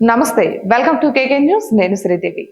నమస్తే, welcome to KK news. నేను Sridevi.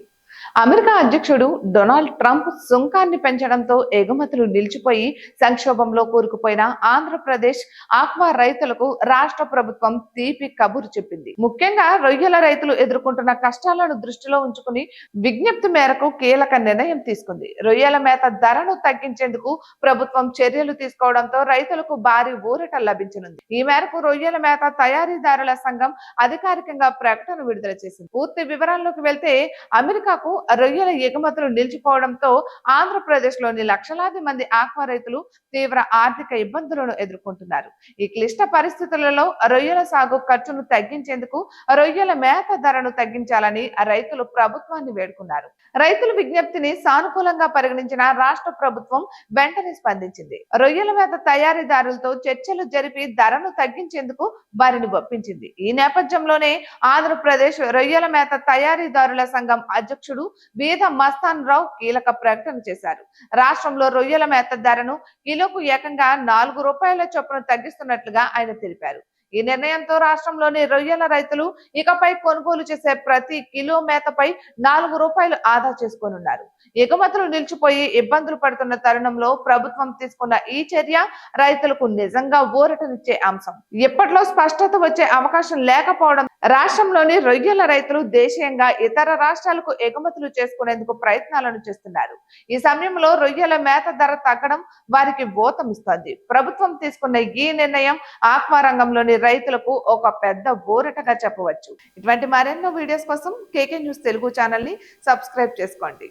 America అధ్యక్షుడు డొనాల్డ్ ట్రంప్ సుంకాన్ని పెంచడంతో ఎగుమతులు నిలిచిపోయి సంక్షోభంలో కూరుకుపోయిన ఆంధ్రప్రదేశ్ ఆక్వా రైతులకు రాష్ట్ర ప్రభుత్వం తీపి కబురు చెప్పింది. ముఖ్యంగా రొయ్యల రైతులు ఎదుర్కొంటున్న కష్టాలను దృష్టిలో ఉంచుకుని విజ్ఞప్తి మేరకు కీలక నిర్ణయం తీసుకుంది. రొయ్యల మేత ధరను తగ్గించేందుకు ప్రభుత్వం చర్యలు తీసుకోవడంతో రైతులకు భారీ ఊరట లభించనుంది. ఈ మేరకు రొయ్యల మేత తయారీదారుల సంఘం అధికారికంగా ప్రకటన విడుదల చేసింది. పూర్తి వివరాల్లోకి వెళ్తే, అమెరికాకు రొయ్యల ఎగుమతులు నిలిచిపోవడంతో ఆంధ్రప్రదేశ్ లోని లక్షలాది మంది ఆక్వా రైతులు తీవ్ర ఆర్థిక ఇబ్బందులను ఎదుర్కొంటున్నారు. ఈ క్లిష్ట పరిస్థితులలో రొయ్యల సాగు ఖర్చును తగ్గించేందుకు రొయ్యల మేత ధరను తగ్గించాలని రైతులు ప్రభుత్వాన్ని వేడుకున్నారు. రైతుల విజ్ఞప్తిని సానుకూలంగా పరిగణించిన రాష్ట్ర ప్రభుత్వం వెంటనే స్పందించింది. రొయ్యల మేత తయారీదారులతో చర్చలు జరిపి ధరను తగ్గించేందుకు వారిని ఒప్పించింది. ఈ నేపథ్యంలోనే ఆంధ్రప్రదేశ్ రొయ్యల మేత తయారీదారుల సంఘం అధ్యక్షుడు బీద మస్తాన్ రావు కీలక ప్రకటన చేశారు. రాష్ట్రంలో రొయ్యల మేత ధరను కిలోకు ఏకంగా ₹4 చొప్పున తగ్గిస్తున్నట్లుగా ఆయన తెలిపారు. ఈ నిర్ణయంతో రాష్ట్రంలోని రొయ్యల రైతులు ఇకపై కొనుగోలు చేసే ప్రతి కిలో మేతపై ₹4 ఆదా చేసుకోనున్నారు. ఎగుమతులు నిలిచిపోయి ఇబ్బందులు పడుతున్న తరుణంలో ప్రభుత్వం తీసుకున్న ఈ చర్య రైతులకు నిజంగా ఊరటనిచ్చే అంశం. ఇప్పట్లో స్పష్టత వచ్చే అవకాశం లేకపోవడం రాష్ట్రంలోని రొయ్యల రైతులు దేశీయంగా ఇతర రాష్ట్రాలకు ఎగుమతులు చేసుకునేందుకు ప్రయత్నాలను చేస్తున్నారు. ఈ సమయంలో రొయ్యల మేత ధర తగ్గడం వారికి ఊతమిస్తోంది. ప్రభుత్వం తీసుకున్న ఈ నిర్ణయం ఆక్వా రంగంలోని రైతులకు ఒక పెద్ద ఊరటగా చెప్పవచ్చు. ఇటువంటి మరెన్నో వీడియోస్ కోసం కేకే న్యూస్ తెలుగు ఛానల్ ని సబ్స్క్రైబ్ చేసుకోండి.